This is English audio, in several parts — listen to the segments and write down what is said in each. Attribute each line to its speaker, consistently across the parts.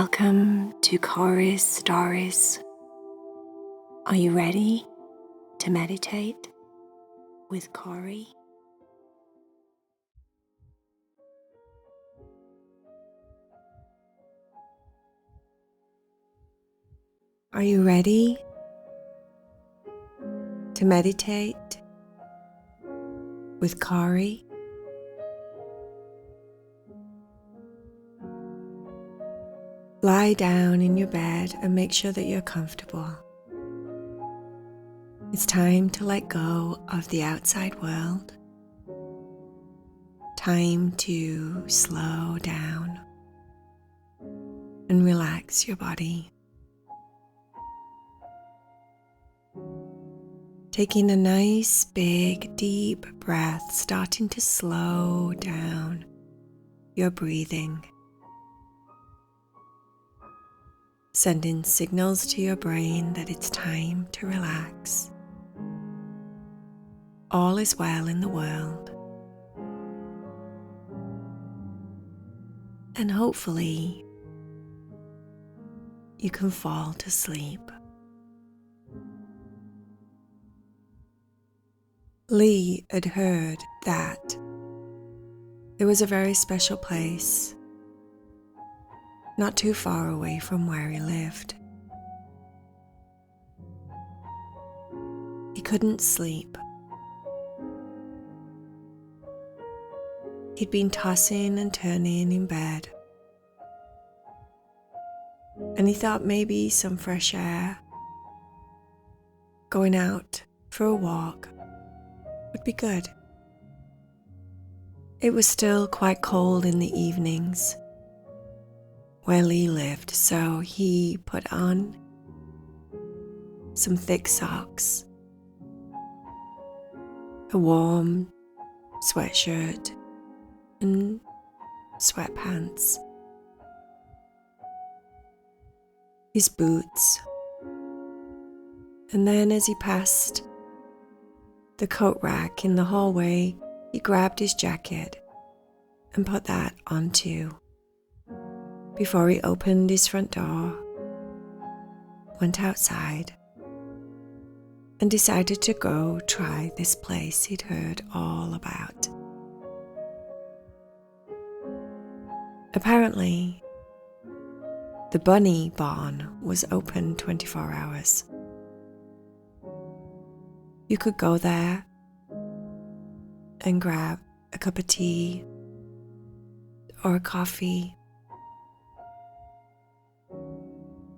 Speaker 1: Welcome to Cory's Stories. Are you ready to meditate with Cory? Are you ready to meditate with Cory? Lie down in your bed and make sure that you're comfortable. It's time to let go of the outside world. Time to slow down and relax your body. Taking a nice, big, deep breath, starting to slow down your breathing. Sending signals to your brain that it's time to relax. All is well in the world. And hopefully, you can fall to sleep. Lee had heard that there was a very special place not too far away from where he lived. He couldn't sleep. He'd been tossing and turning in bed, and he thought maybe some fresh air, going out for a walk, would be good. It was still quite cold in the evenings where Lee lived, so he put on some thick socks, a warm sweatshirt, and sweatpants, his boots, and then as he passed the coat rack in the hallway, he grabbed his jacket and put that on too. Before he opened his front door, went outside, and decided to go try this place he'd heard all about. Apparently, the bunny barn was open 24 hours. You could go there and grab a cup of tea or a coffee.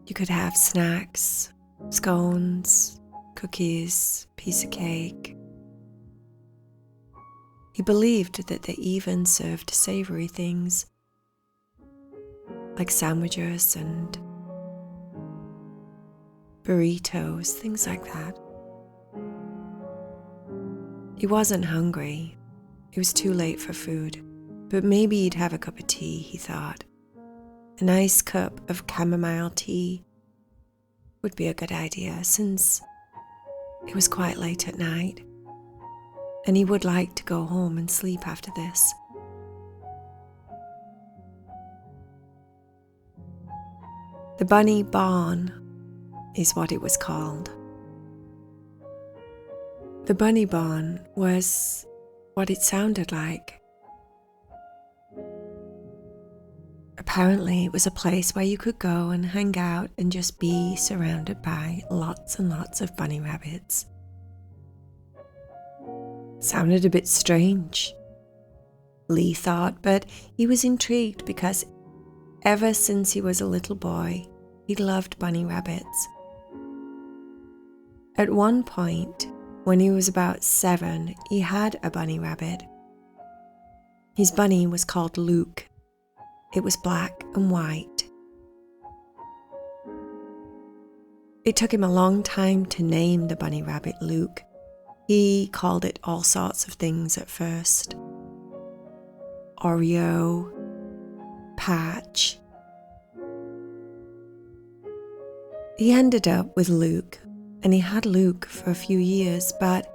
Speaker 1: You could have snacks, scones, cookies, piece of cake. He believed that they even served savory things like sandwiches and burritos, things like that. He wasn't hungry. It was too late for food, but maybe he'd have a cup of tea, he thought. A nice cup of chamomile tea would be a good idea since it was quite late at night and he would like to go home and sleep after this. The bunny barn is what it was called. The bunny barn was what it sounded like. Apparently, it was a place where you could go and hang out and just be surrounded by lots and lots of bunny rabbits. Sounded a bit strange, Lee thought, but he was intrigued because ever since he was a little boy, he loved bunny rabbits. At one point, when he was about 7, he had a bunny rabbit. His bunny was called Luke. It was black and white. It took him a long time to name the bunny rabbit Luke. He called it all sorts of things at first. Oreo, Patch. He ended up with Luke, and he had Luke for a few years, but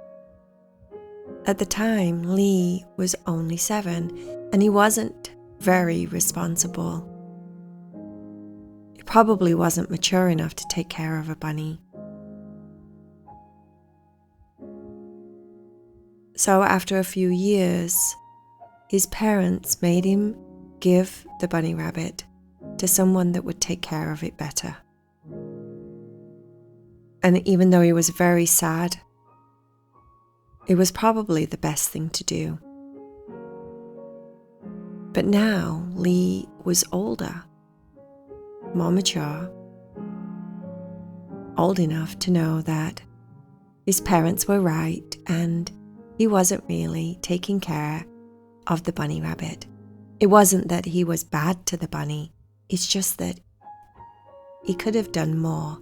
Speaker 1: at the time, Lee was only 7, and he wasn't very responsible. probably wasn't mature enough to take care of a bunny. So after a few years, his parents made him give the bunny rabbit to someone that would take care of it better. And even though he was very sad, it was probably the best thing to do. But now Lee was older, more mature, old enough to know that his parents were right and he wasn't really taking care of the bunny rabbit. It wasn't that he was bad to the bunny, it's just that he could have done more.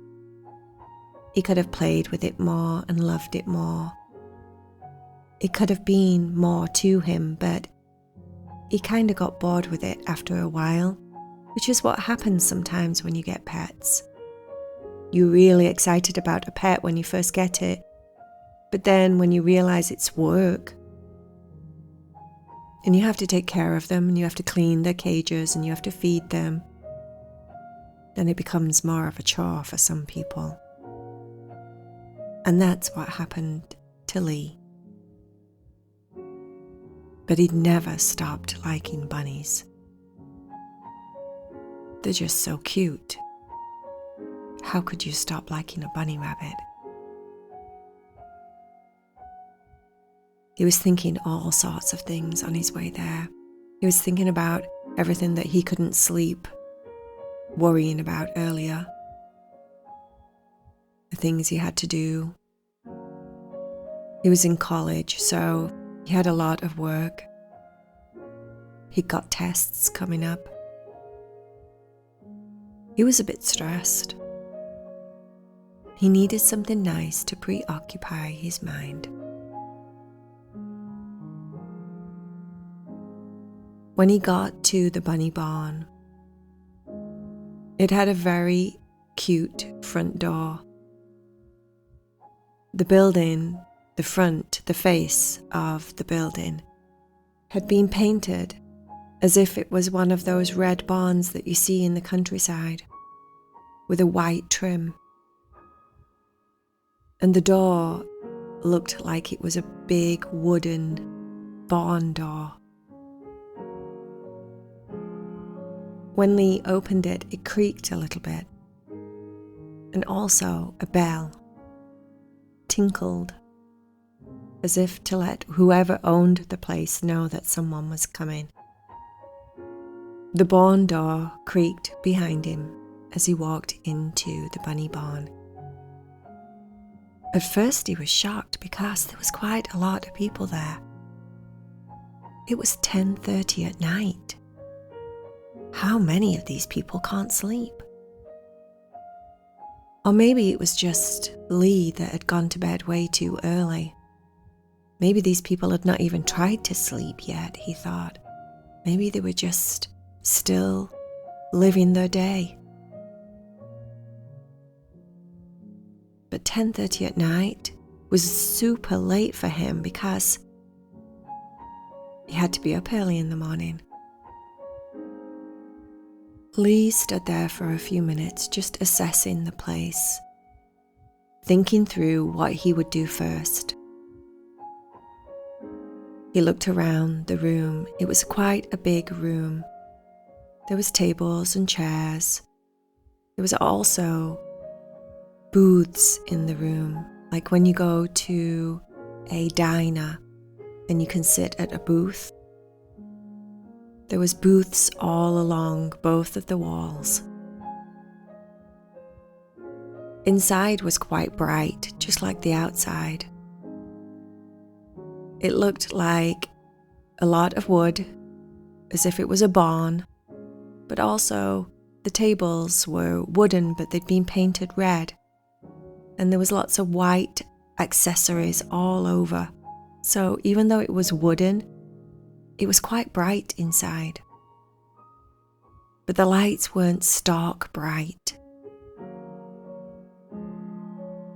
Speaker 1: He could have played with it more and loved it more. It could have been more to him, but he kind of got bored with it after a while, which is what happens sometimes when you get pets. You're really excited about a pet when you first get it, but then when you realize it's work, and you have to take care of them, and you have to clean their cages, and you have to feed them, then it becomes more of a chore for some people. And that's what happened to Lee. But he'd never stopped liking bunnies. They're just so cute. How could you stop liking a bunny rabbit? He was thinking all sorts of things on his way there. He was thinking about everything that he couldn't sleep, worrying about earlier. The things he had to do. He was in college, so he had a lot of work. He got tests coming up. He was a bit stressed. He needed something nice to preoccupy his mind. When he got to the bunny barn, it had a very cute front door. The building, the front, the face of the building had been painted as if it was one of those red barns that you see in the countryside, with a white trim. And the door looked like it was a big wooden barn door. When Lee opened it, it creaked a little bit. And also a bell tinkled, as if to let whoever owned the place know that someone was coming. The barn door creaked behind him as he walked into the bunny barn. At first he was shocked because there was quite a lot of people there. It was 10:30 at night. How many of these people can't sleep? Or maybe it was just Lee that had gone to bed way too early. Maybe these people had not even tried to sleep yet, he thought. Maybe they were just still living their day. But 10:30 at night was super late for him because he had to be up early in the morning. Lee stood there for a few minutes, just assessing the place, thinking through what he would do first. He looked around the room. It was quite a big room. There was tables and chairs. There was also booths in the room, like when you go to a diner and you can sit at a booth. There was booths all along both of the walls. Inside was quite bright, just like the outside. It looked like a lot of wood, as if it was a barn, but also the tables were wooden, but they'd been painted red. And there was lots of white accessories all over. So even though it was wooden, it was quite bright inside. But the lights weren't stark bright.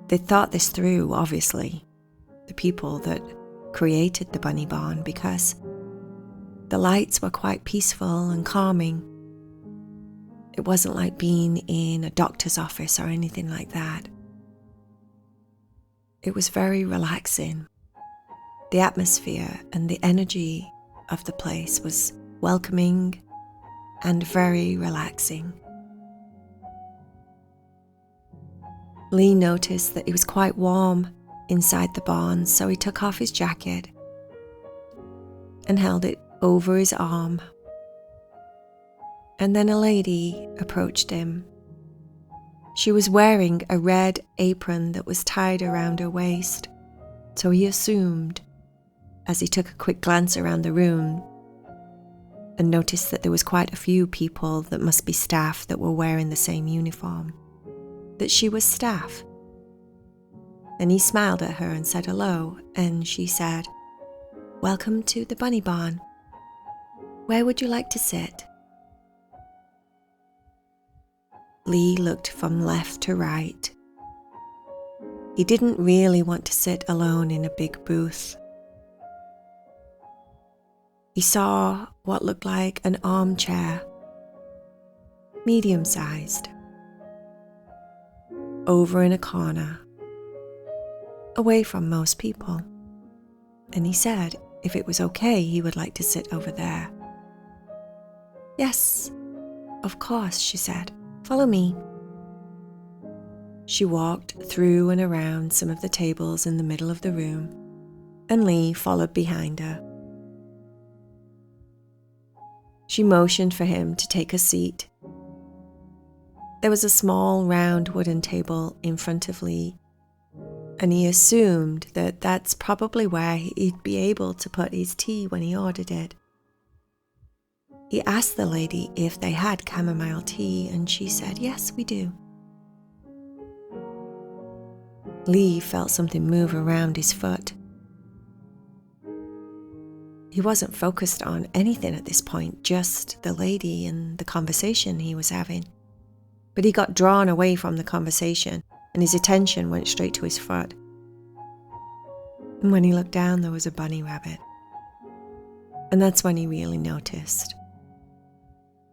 Speaker 1: They thought this through, obviously, the people that created the bunny barn, because the lights were quite peaceful and calming. It wasn't like being in a doctor's office or anything like that. It was very relaxing. The atmosphere and the energy of the place was welcoming and very relaxing. Lee noticed that it was quite warm inside the barn, so he took off his jacket and held it over his arm. And then a lady approached him. She was wearing a red apron that was tied around her waist, so he assumed, as he took a quick glance around the room and noticed that there was quite a few people that must be staff that were wearing the same uniform, that she was staff. And he smiled at her and said hello, and she said, "Welcome to the bunny barn. Where would you like to sit?" Lee looked from left to right. He didn't really want to sit alone in a big booth. He saw what looked like an armchair, medium-sized, over in a corner, away from most people. And he said if it was okay, he would like to sit over there. "Yes, of course," she said. "Follow me." She walked through and around some of the tables in the middle of the room, and Lee followed behind her. She motioned for him to take a seat. There was a small round wooden table in front of Lee, and he assumed that that's probably where he'd be able to put his tea when he ordered it. He asked the lady if they had chamomile tea, and she said, "Yes, we do." Lee felt something move around his foot. He wasn't focused on anything at this point, just the lady and the conversation he was having. But he got drawn away from the conversation, and his attention went straight to his foot. And when he looked down, there was a bunny rabbit. And that's when he really noticed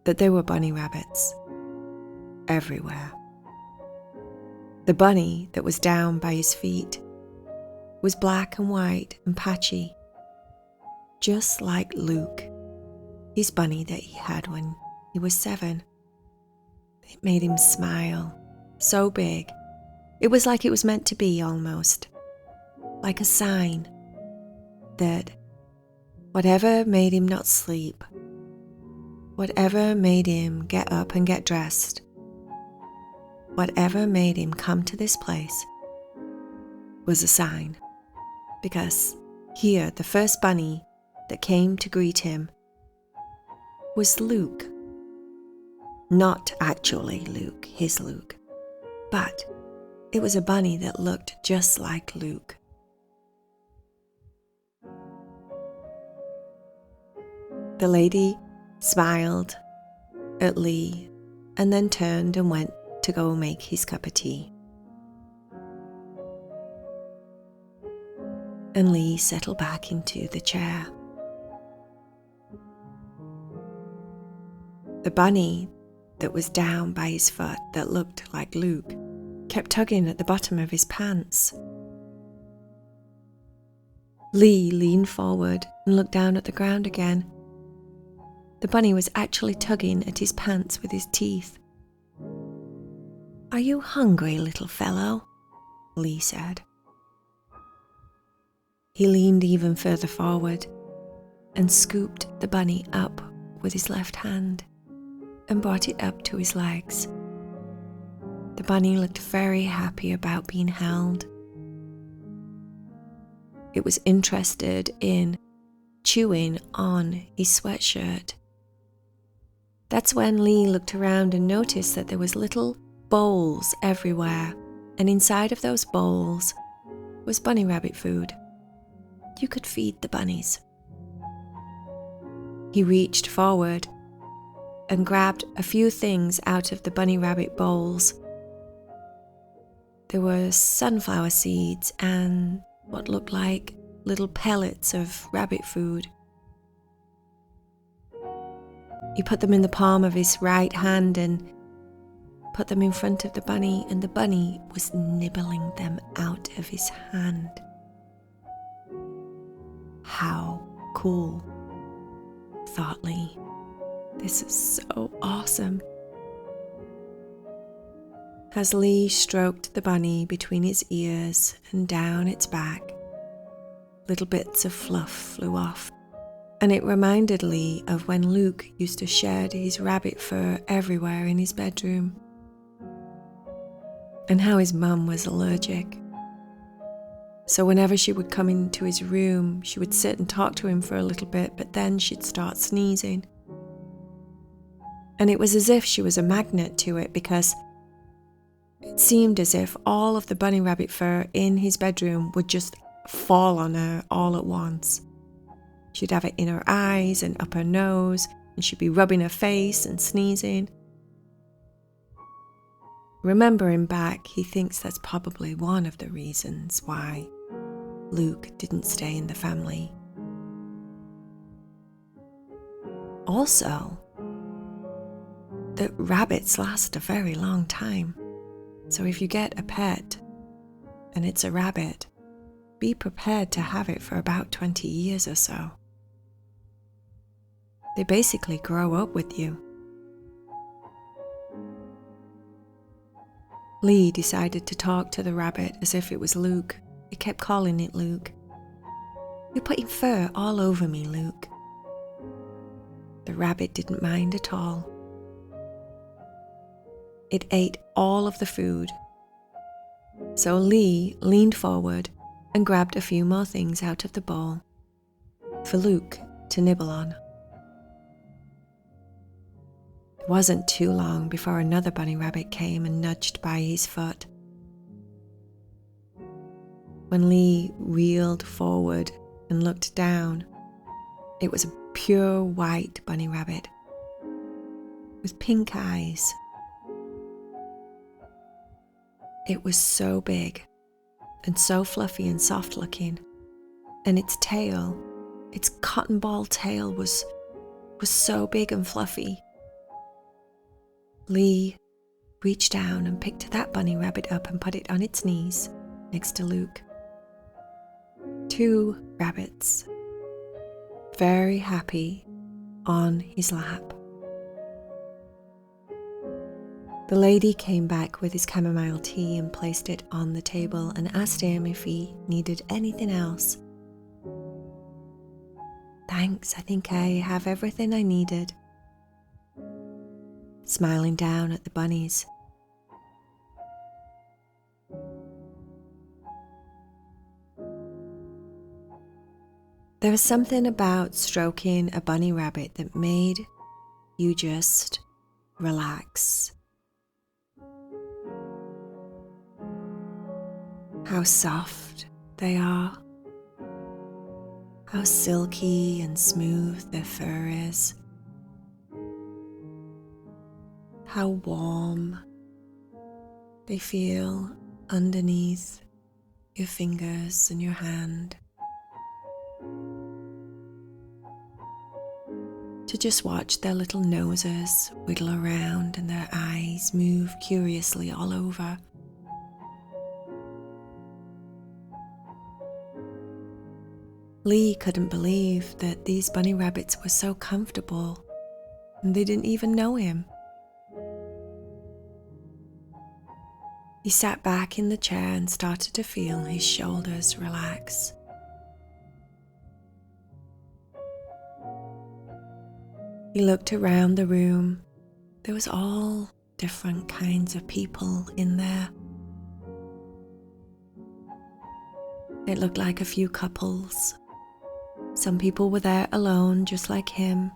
Speaker 1: that there were bunny rabbits everywhere. The bunny that was down by his feet was black and white and patchy, just like Luke, his bunny that he had when he was 7. It made him smile, so big. It was like it was meant to be almost, like a sign that whatever made him not sleep, whatever made him get up and get dressed, whatever made him come to this place was a sign. Because here, the first bunny that came to greet him was Luke. Not actually Luke, his Luke, but it was a bunny that looked just like Luke. The lady smiled at Lee and then turned and went to go make his cup of tea. And Lee settled back into the chair. The bunny that was down by his foot that looked like Luke kept tugging at the bottom of his pants. Lee leaned forward and looked down at the ground again. The bunny was actually tugging at his pants with his teeth. "Are you hungry, little fellow?" Lee said. He leaned even further forward and scooped the bunny up with his left hand and brought it up to his legs. The bunny looked very happy about being held. It was interested in chewing on his sweatshirt. That's when Lee looked around and noticed that there was little bowls everywhere, and inside of those bowls was bunny rabbit food. You could feed the bunnies. He reached forward and grabbed a few things out of the bunny rabbit bowls. There were sunflower seeds and what looked like little pellets of rabbit food. He put them in the palm of his right hand and put them in front of the bunny, and the bunny was nibbling them out of his hand. How cool, thought Lee. This is so awesome. As Lee stroked the bunny between his ears and down its back, little bits of fluff flew off, and it reminded Lee of when Luke used to shed his rabbit fur everywhere in his bedroom, and how his mum was allergic. So whenever she would come into his room, she would sit and talk to him for a little bit, but then she'd start sneezing. And it was as if she was a magnet to it, because it seemed as if all of the bunny rabbit fur in his bedroom would just fall on her all at once. She'd have it in her eyes and up her nose, and she'd be rubbing her face and sneezing. Remembering back, he thinks that's probably one of the reasons why Luke didn't stay in the family. Also, that rabbits last a very long time. So if you get a pet and it's a rabbit, be prepared to have it for about 20 years or so. They basically grow up with you. Lee decided to talk to the rabbit as if it was Luke. He kept calling it Luke. "You're putting fur all over me, Luke." The rabbit didn't mind at all. It ate all of the food. So Lee leaned forward and grabbed a few more things out of the bowl for Luke to nibble on. It wasn't too long before another bunny rabbit came and nudged by his foot. When Lee reeled forward and looked down, it was a pure white bunny rabbit with pink eyes. It was so big and so fluffy and soft looking, and its tail, its cotton ball tail was so big and fluffy. Lee reached down and picked that bunny rabbit up and put it on its knees next to Luke. 2 rabbits, very happy, on his lap. The lady came back with his chamomile tea and placed it on the table and asked him if he needed anything else. "Thanks, I think I have everything I needed," smiling down at the bunnies. There was something about stroking a bunny rabbit that made you just relax. How soft they are, how silky and smooth their fur is, how warm they feel underneath your fingers and your hand. To just watch their little noses wiggle around and their eyes move curiously all over. Lee couldn't believe that these bunny rabbits were so comfortable and they didn't even know him. He sat back in the chair and started to feel his shoulders relax. He looked around the room. There was all different kinds of people in there. It looked like a few couples. Some people were there alone, just like him.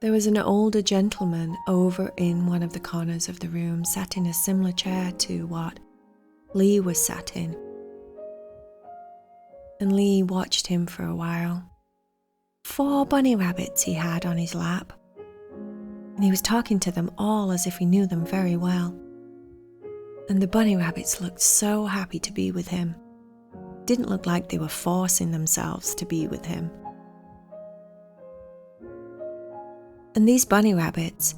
Speaker 1: There was an older gentleman over in one of the corners of the room, sat in a similar chair to what Lee was sat in. And Lee watched him for a while. 4 bunny rabbits he had on his lap, and he was talking to them all as if he knew them very well. And the bunny rabbits looked so happy to be with him. Didn't look like they were forcing themselves to be with him. And these bunny rabbits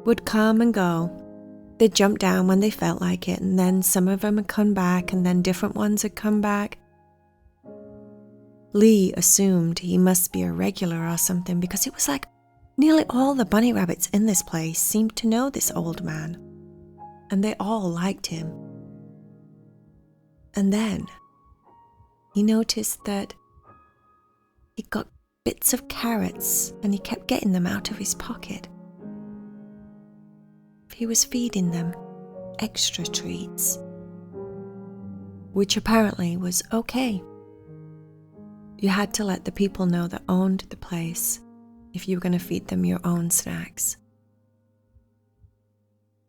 Speaker 1: would come and go. They'd jump down when they felt like it, and then some of them would come back, and then different ones would come back. Lee assumed he must be a regular or something, because it was like nearly all the bunny rabbits in this place seemed to know this old man, and they all liked him. And then he noticed that he got bits of carrots, and he kept getting them out of his pocket. He was feeding them extra treats, which apparently was okay. You had to let the people know that owned the place if you were going to feed them your own snacks,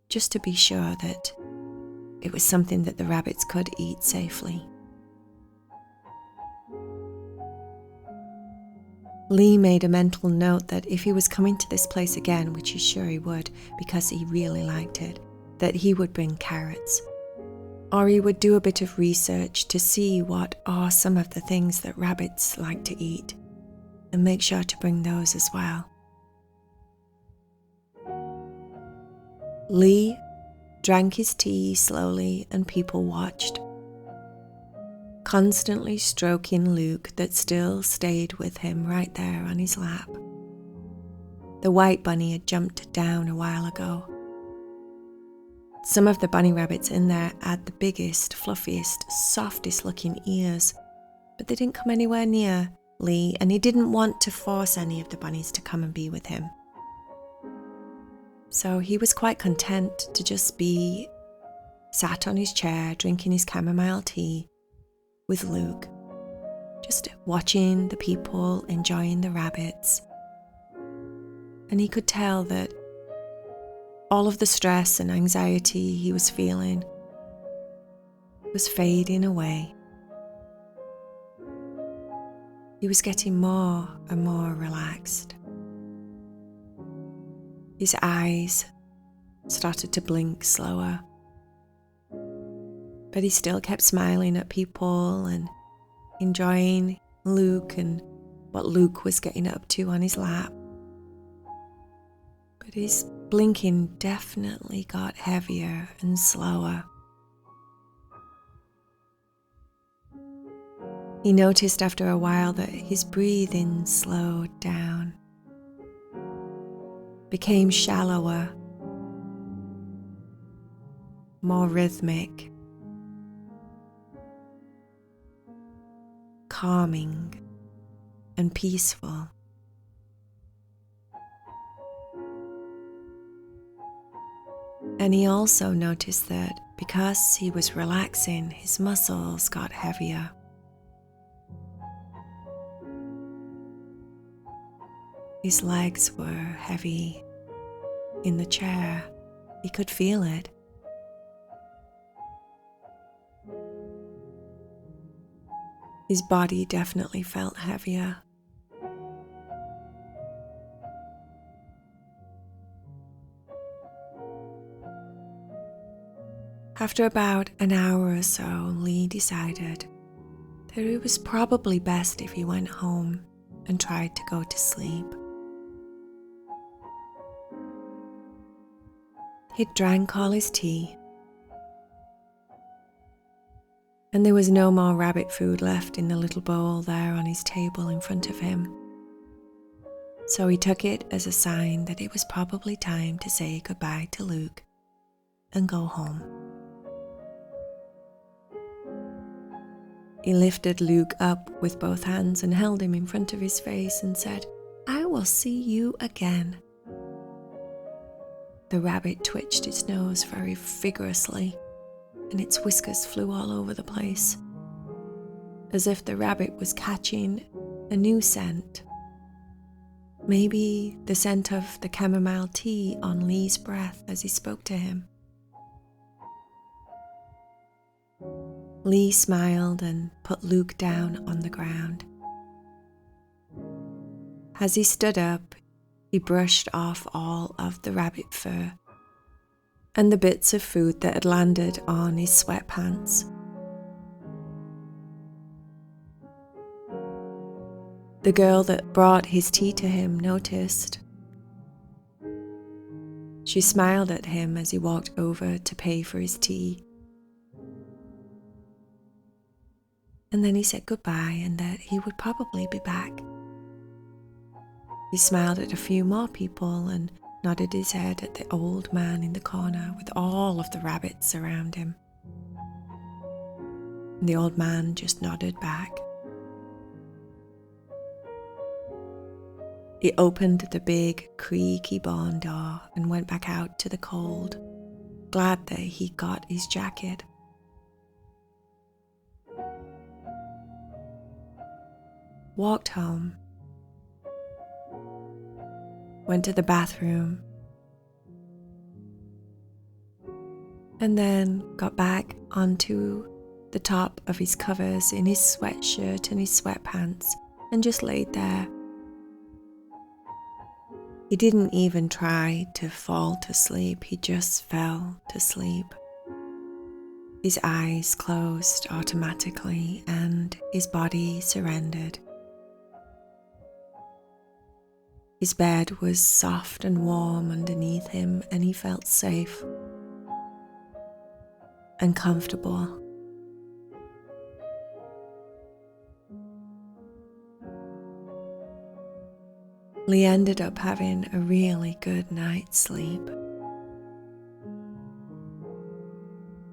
Speaker 1: just to be sure that it was something that the rabbits could eat safely. Lee made a mental note that if he was coming to this place again, which he's sure he would because he really liked it, that he would bring carrots. Or he would do a bit of research to see what are some of the things that rabbits like to eat, and make sure to bring those as well. Lee drank his tea slowly, and people watched, constantly stroking Luke that still stayed with him right there on his lap. The white bunny had jumped down a while ago. Some of the bunny rabbits in there had the biggest, fluffiest, softest looking ears, but they didn't come anywhere near Lee, and he didn't want to force any of the bunnies to come and be with him. So he was quite content to just be sat on his chair drinking his chamomile tea with Luke, just watching the people enjoying the rabbits. And he could tell that all of the stress and anxiety he was feeling was fading away. He was getting more and more relaxed. His eyes started to blink slower, but he still kept smiling at people and enjoying Luke and what Luke was getting up to on his lap. But his blinking definitely got heavier and slower. He noticed after a while that his breathing slowed down, became shallower, more rhythmic, calming and peaceful. And he also noticed that because he was relaxing, his muscles got heavier. His legs were heavy in the chair. He could feel it. His body definitely felt heavier. After about an hour or so, Lee decided that it was probably best if he went home and tried to go to sleep. He'd drank all his tea, and there was no more rabbit food left in the little bowl there on his table in front of him. So he took it as a sign that it was probably time to say goodbye to Luke and go home. He lifted Luke up with both hands and held him in front of his face and said, "I will see you again." The rabbit twitched its nose very vigorously, and its whiskers flew all over the place, as if the rabbit was catching a new scent. Maybe the scent of the chamomile tea on Lee's breath as he spoke to him. Lee smiled and put Luke down on the ground. As he stood up, he brushed off all of the rabbit fur and the bits of food that had landed on his sweatpants. The girl that brought his tea to him noticed She smiled at him as he walked over to pay for his tea. And then he said goodbye and that he would probably be back. He smiled at a few more people and nodded his head at the old man in the corner with all of the rabbits around him. And the old man just nodded back. He opened the big, creaky barn door and went back out to the cold, glad that he got his jacket. Walked home. Went to the bathroom. And then got back onto the top of his covers in his sweatshirt and his sweatpants and just laid there. He didn't even try to fall to sleep, he just fell to sleep. His eyes closed automatically and his body surrendered. His bed was soft and warm underneath him and he felt safe and comfortable. Lee ended up having a really good night's sleep.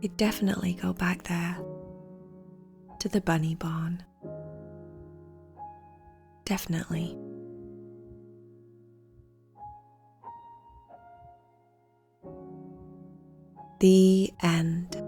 Speaker 1: He'd definitely go back there, to the bunny barn. Definitely. The end.